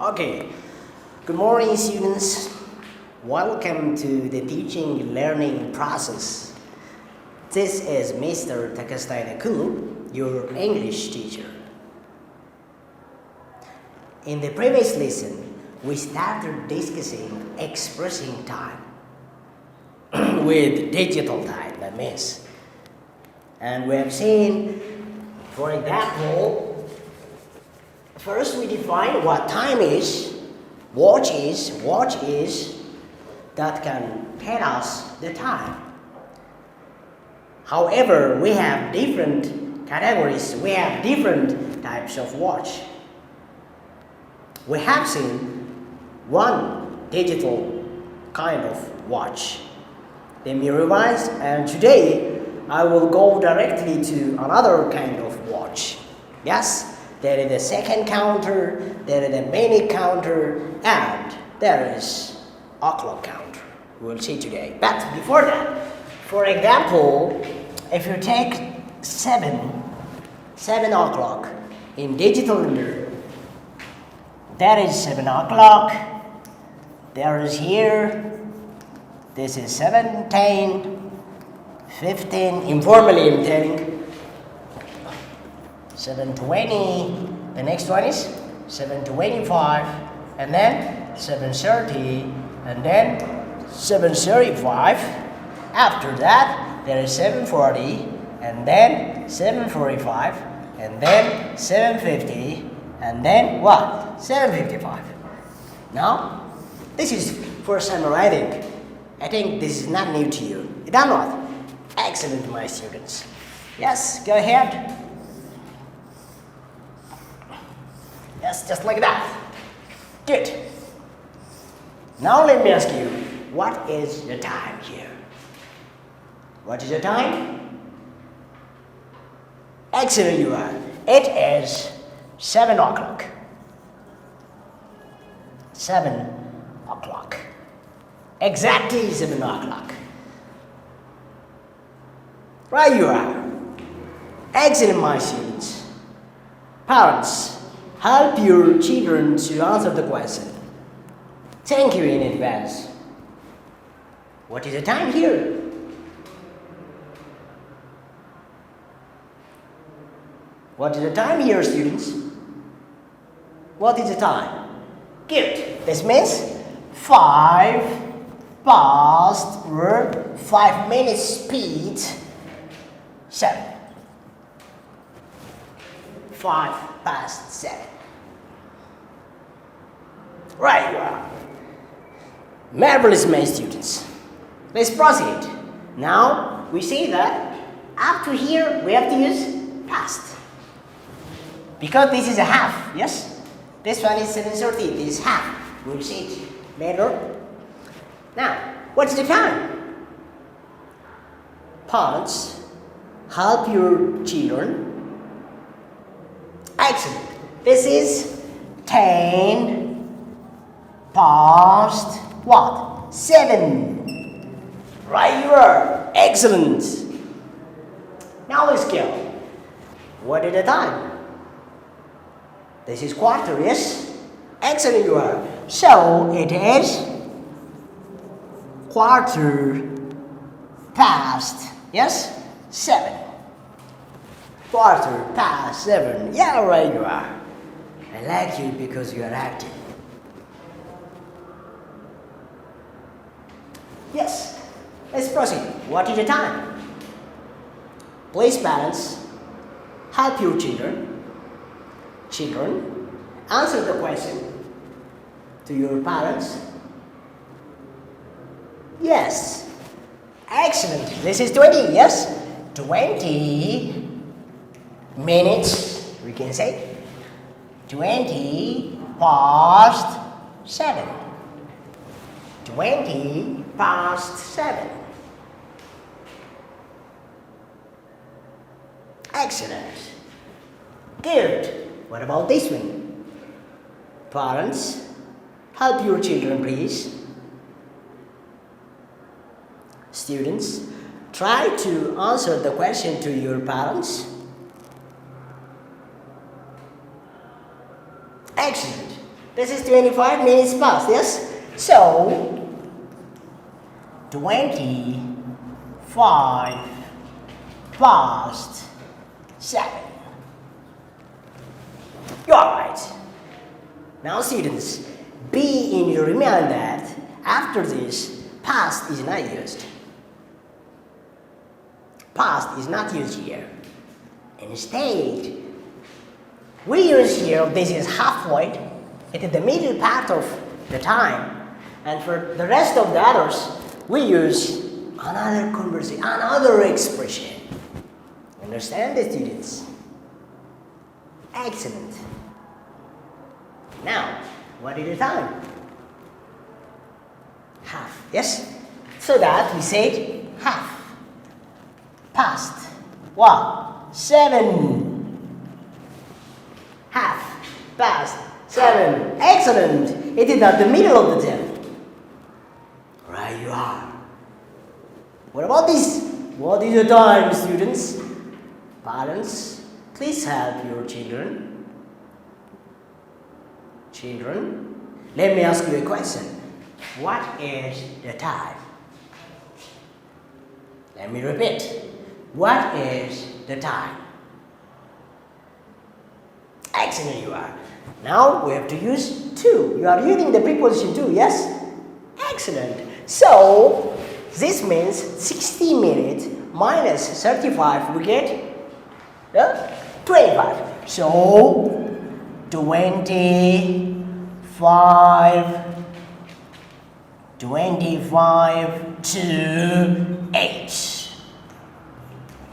Okay, good morning students. Welcome to the teaching and learning process. This is Mr. Takastai Nakulu, your English teacher. In the previous lesson, we started discussing expressing time with digital time, that means. And we have seen, for example, first we define what time is, watch is, that can tell us the time. However, we have different categories, we have different types of watch. We have seen one digital kind of watch. Let me revise, and today I will go directly to another kind of watch. Yes? There is a second counter, there is a minute counter, and there is a clock counter. We will see today. But before that, for example, if you take 7 o'clock in digital meter, that is 7 o'clock. There is here, this is 7, 10, 15, informally I'm telling. 7:20, the next one is 7:25, and then 7:30, and then 7:35. After that, there is 7:40, and then 7:45, and then 7:50, and then what? 7:55. Now, this is first time writing. I think this is not new to you. Is that not? Excellent, my students. Yes, go ahead. Yes, just like that. Good. Now let me ask you, what is the time here? What is the time? Excellent, you are. It is 7 o'clock. 7 o'clock. Exactly 7 o'clock. Right you are. Excellent, my students. Parents, help your children to answer the question. Thank you in advance. What is the time here? What is the time here, students? What is the time? Good. This means 5 past or 5 minutes speed 7. 5 past 7. Right you are. Marvelous, my students. Let's proceed. Now we see that up to here we have to use past. Because this is a half, yes? This one is 7:30, this is half. We'll see it later. Now, what's the time? Parents, help your children. Excellent. This is 10 past what? 7. Right you are. Excellent. Now let's go. What is the time? This is quarter, yes? Excellent you are. So it is quarter past, yes? 7. Quarter past 7. Yeah, right you are. I like you because you are active. Yes, let's proceed. What is the time? Please, parents, help your children. Children, answer the question to your parents. Yes. Excellent. This is 20, yes? 20 minutes, we can say. 20 past 7. 20 past 7. Excellent. Good. What about this one? Parents, help your children, please. Students, try to answer the question to your parents. Excellent. This is 25 minutes past, yes? So, 25 past 7. You are right. Now students, be in your mind that after this, past is not used. Past is not used here. Instead, we use here, this is halfway. It is the middle part of the time. And for the rest of the others, we use another conversation, another expression. Understand the students? Excellent. Now, what is the time? Half, yes? So that we said half. Past. What? 7. Half. Past. 7. Excellent. It is at the middle of the 10. Right you are. What about this? What is the time, students? Parents, please help your children. Children, let me ask you a question. What is the time? Let me repeat. What is the time? Excellent you are. Now we have to use to. You are using the preposition to, yes? Excellent. So, this means 60 minutes minus 35, we get 25. So, 25 to 8.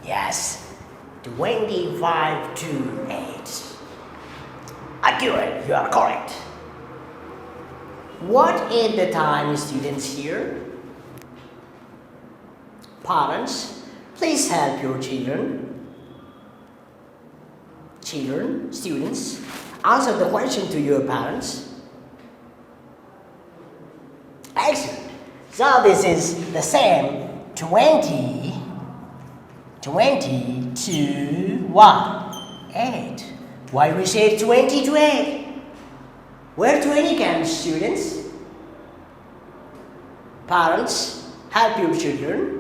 Yes, 25 to 8. Accurate, you are correct. What is the time, students, here? Parents, please help your children. Children, students, answer the question to your parents. Excellent. So this is the same 20 to what? 8. Why we say 20 to 8? Where 20 comes, students? Parents, help your children.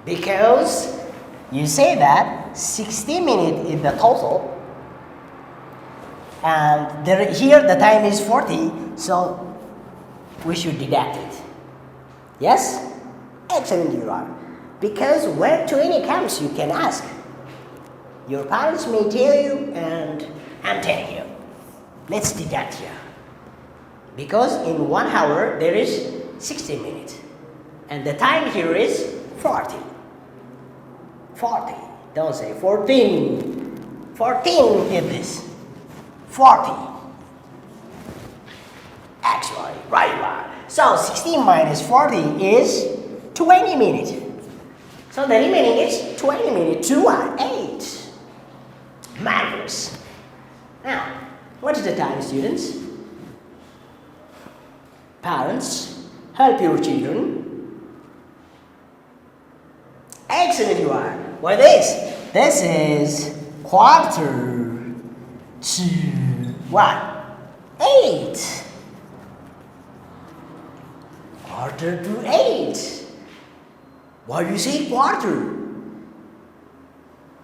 Because you say that 60 minutes is the total. And here the time is 40, so we should deduct it. Yes? Excellent you are. Because where 20 comes, you can ask. Your parents may tell you, and I'm telling you. Let's deduct here. Because in 1 hour, there is 60 minutes. And the time here is 40. 40. Don't say 14. 14 is this. 40. Actually, right you are. So 16 minus 40 is 20 minutes. So the remaining is 20 minutes to 8. Marvelous. Now, what is the time, students? Parents, help your children. Excellent you are. What is this? This is quarter to what? 8. Quarter to 8. Why do you say quarter?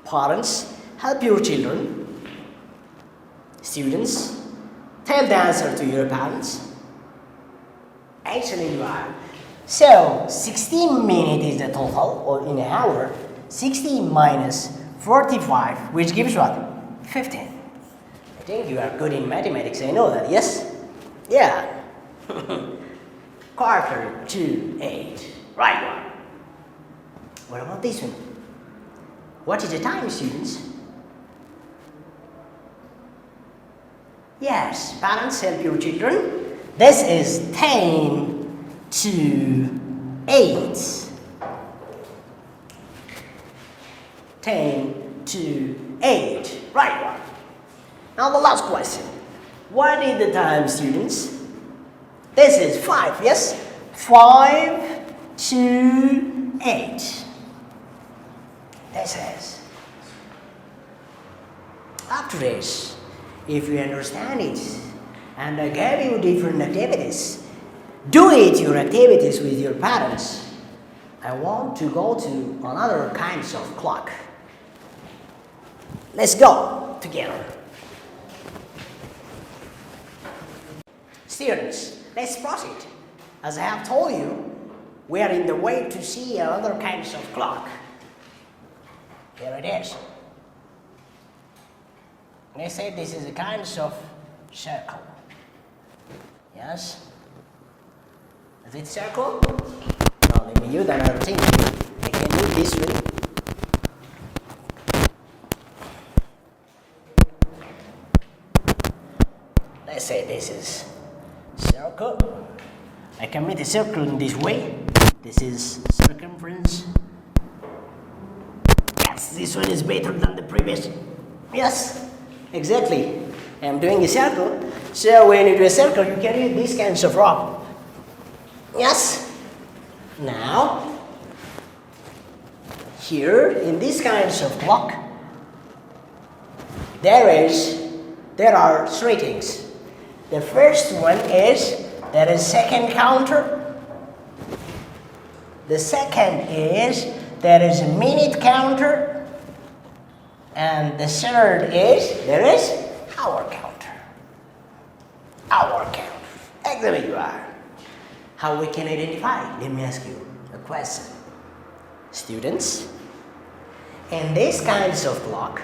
Parents, help your children. Students, tell the answer to your parents. Excellent you are. So, 16 minutes is the total, or in an hour. 60 minus 45, which gives what? 15. I think you are good in mathematics, I know that, yes? Yeah. Quarter to 8. Right one. What about this one? What is the time, students? Yes, parents, help your children. This is 10 to 8. 10 to 8. Right one. Now the last question. What is the time, students? This is 5, yes? 5 to 8. This is. After this, if you understand it, and I gave you different activities, do it your activities with your parents. I want to go to another kinds of clock. Let's go together. Students, let's proceed. As I have told you, we are in the way to see another kinds of clock. Here it is. They say this is a kind of circle. Yes? Is it circle? No, let me use another thing. I can do this way. Let's say this is circle. I can make a circle in this way. This is circumference. Yes, this one is better than the previous. Yes, exactly. I'm doing a circle. So when you do a circle, you can use these kinds of rope. Yes. Now, here in these kinds of clock, there are three things. The first one is there is second counter. The second is there is a minute counter. And the third is there is hour counter. Hour counter. Exactly you are. How we can identify? Let me ask you a question. Students, in these kinds of clock,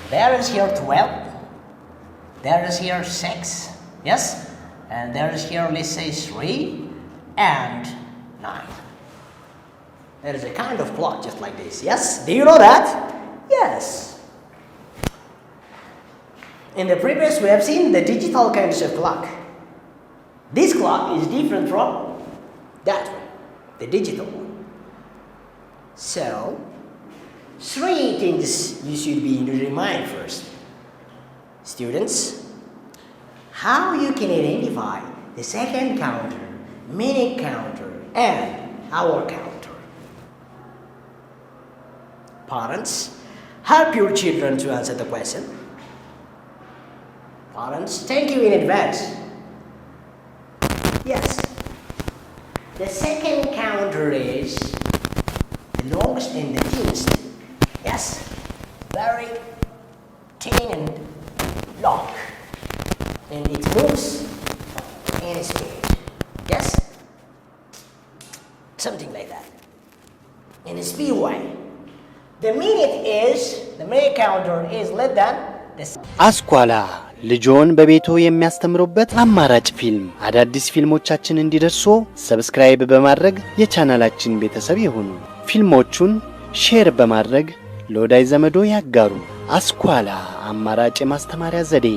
there is here 12, there is here 6, yes? And there is here, let's say, 3 and 9. There is a kind of clock just like this, yes? Do you know that? Yes. In the previous, we have seen the digital kinds of clock. This clock is different from that one, the digital one. So, three things you should be in your mind first. Students, how you can identify the second counter, minute counter, and hour counter. Parents, help your children to answer the question. Parents, thank you in advance. Yes, the second counter is the longest and the thinnest. Yes, very thin and long, and it moves in speed. Yes, something like that. In a speed way. The minute counter is less than the. አስኳላ ልጆን በቤቶ የሚያስተምሩበት አማራጭ ፊልም አዳዲስ ፊልሞቻችን እንዲደርሱ ሰብስክራይብ በማድረግ የቻናላችን ቤተሰብ ይሁኑ። ፊልሞቹን ሼር በማድረግ ለወዳጅ ዘመዶ ያጋሩ። አስኳላ አማራጭ የማስተማሪያ ዘዴ